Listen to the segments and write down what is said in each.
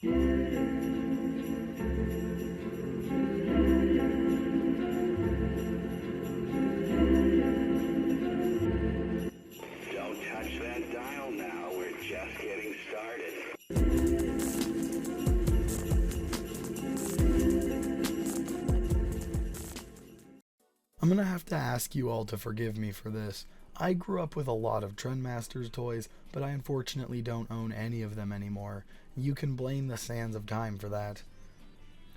Don't touch that dial now, we're just getting started. I'm gonna have to ask you all to forgive me for this. I grew up with a lot of Trendmasters toys, but I unfortunately don't own any of them anymore. You can blame the sands of time for that.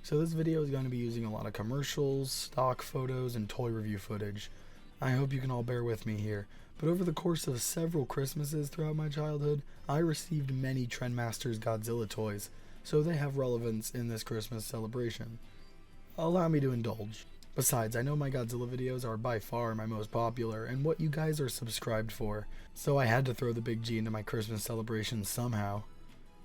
So this video is going to be using a lot of commercials, stock photos, and toy review footage. I hope you can all bear with me here, but over the course of several Christmases throughout my childhood, I received many Trendmasters Godzilla toys, so they have relevance in this Christmas celebration. Allow me to indulge. Besides, I know my Godzilla videos are by far my most popular and what you guys are subscribed for, so I had to throw the big G into my Christmas celebration somehow.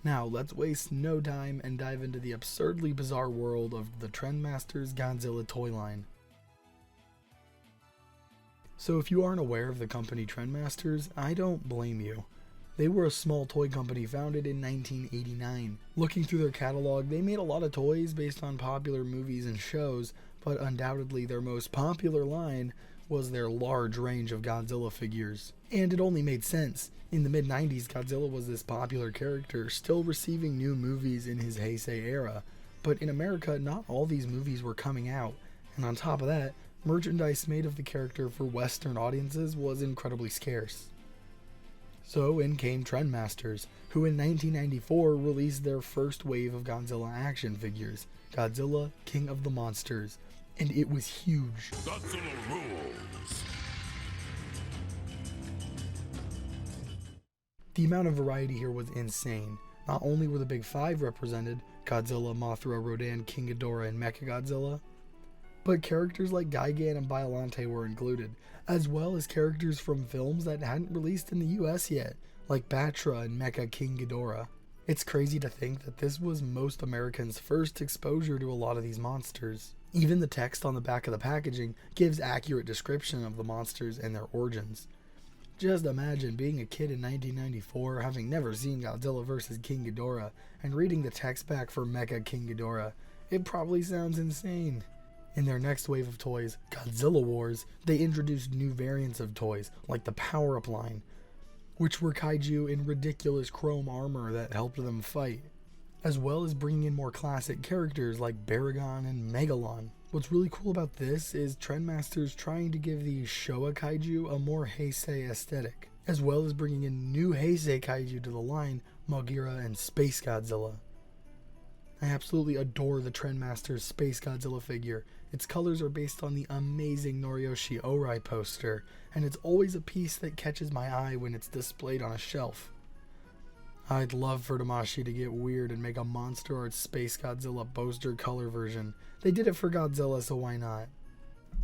Now, let's waste no time and dive into the absurdly bizarre world of the Trendmasters Godzilla toy line. So if you aren't aware of the company Trendmasters, I don't blame you. They were a small toy company founded in 1989. Looking through their catalog, they made a lot of toys based on popular movies and shows, but undoubtedly their most popular line was their large range of Godzilla figures. And it only made sense. In the mid-90s, Godzilla was this popular character, still receiving new movies in his Heisei era. But in America, not all these movies were coming out. And on top of that, merchandise made of the character for Western audiences was incredibly scarce. So in came Trendmasters, who in 1994 released their first wave of Godzilla action figures, Godzilla King of the Monsters, and it was huge. Godzilla rules. The amount of variety here was insane. Not only were the big five represented, Godzilla, Mothra, Rodan, King Ghidorah, and Mechagodzilla, but characters like Gigan and Biollante were included, as well as characters from films that hadn't released in the US yet, like Batra and Mecha King Ghidorah. It's crazy to think that this was most Americans' first exposure to a lot of these monsters. Even the text on the back of the packaging gives accurate description of the monsters and their origins. Just imagine being a kid in 1994, having never seen Godzilla vs. King Ghidorah, and reading the text back for Mecha King Ghidorah. It probably sounds insane. In their next wave of toys, Godzilla Wars, they introduced new variants of toys, like the Power Up line, which were kaiju in ridiculous chrome armor that helped them fight, as well as bringing in more classic characters like Baragon and Megalon. What's really cool about this is Trendmasters trying to give the Showa kaiju a more Heisei aesthetic, as well as bringing in new Heisei kaiju to the line, Mogira and Space Godzilla. I absolutely adore the Trendmasters Space Godzilla figure. Its colors are based on the amazing Noriyoshi Orai poster, and it's always a piece that catches my eye when it's displayed on a shelf. I'd love for Damashi to get weird and make a Monster Art Space Godzilla poster color version. They did it for Godzilla, so why not?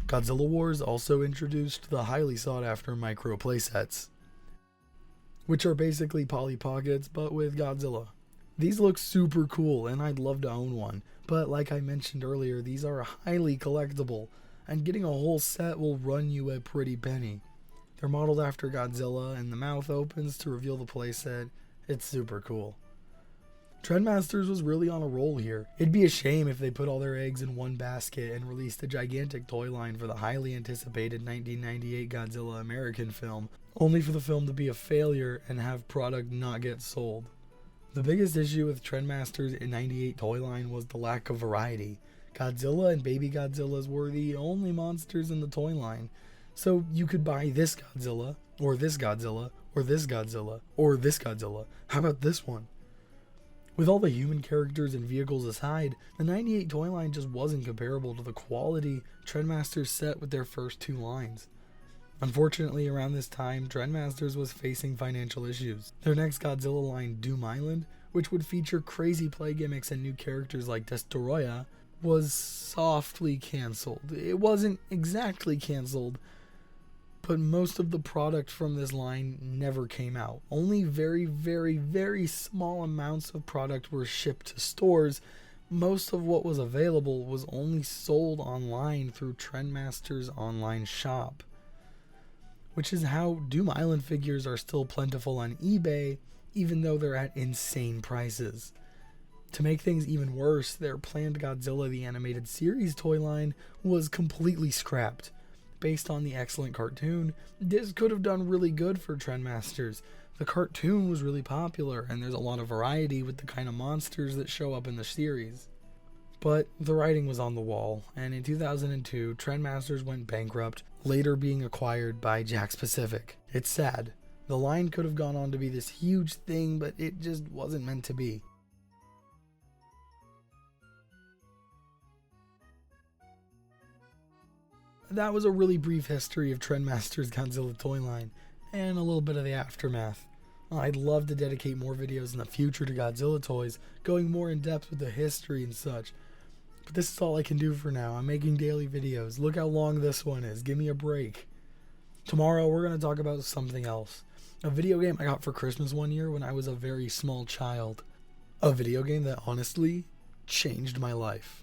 Godzilla Wars also introduced the highly sought after micro playsets, which are basically Polly Pockets but with Godzilla. These look super cool and I'd love to own one, but like I mentioned earlier, these are highly collectible, and getting a whole set will run you a pretty penny. They're modeled after Godzilla and the mouth opens to reveal the playset. It's super cool. Trendmasters was really on a roll here. It'd be a shame if they put all their eggs in one basket and released a gigantic toy line for the highly anticipated 1998 Godzilla American film, only for the film to be a failure and have product not get sold. The biggest issue with Trendmasters' 98 toy line was the lack of variety. Godzilla and Baby Godzillas were the only monsters in the toy line, so you could buy this Godzilla, or this Godzilla, or this Godzilla, or this Godzilla. How about this one? With all the human characters and vehicles aside, the 98 toy line just wasn't comparable to the quality Trendmasters set with their first two lines. Unfortunately, around this time, Trendmasters was facing financial issues. Their next Godzilla line, Doom Island, which would feature crazy play gimmicks and new characters like Destoroyah, was softly cancelled. It wasn't exactly cancelled, but most of the product from this line never came out. Only very, very, very small amounts of product were shipped to stores. Most of what was available was only sold online through Trendmasters' online shop, which is how Doom Island figures are still plentiful on eBay, even though they're at insane prices. To make things even worse, their planned Godzilla the Animated Series toy line was completely scrapped. Based on the excellent cartoon, this could have done really good for Trendmasters. The cartoon was really popular, and there's a lot of variety with the kind of monsters that show up in the series. But the writing was on the wall, and in 2002, Trendmasters went bankrupt, later being acquired by Jakks Pacific. It's sad. The line could have gone on to be this huge thing, but it just wasn't meant to be. That was a really brief history of Trendmasters' Godzilla toy line, and a little bit of the aftermath. I'd love to dedicate more videos in the future to Godzilla toys, going more in depth with the history and such. But this is all I can do for now. I'm making daily videos. Look how long this one is. Give me a break. Tomorrow we're going to talk about something else. A video game I got for Christmas one year when I was a very small child. A video game that honestly changed my life.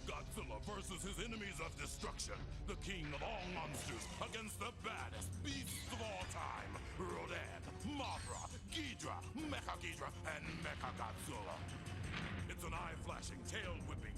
Godzilla versus his enemies of destruction, the king of all monsters against the baddest beasts of all time, Rodan, Mothra, Ghidra, Mecha Ghidra, and Mecha Godzilla. It's an eye-flashing, tail-whipping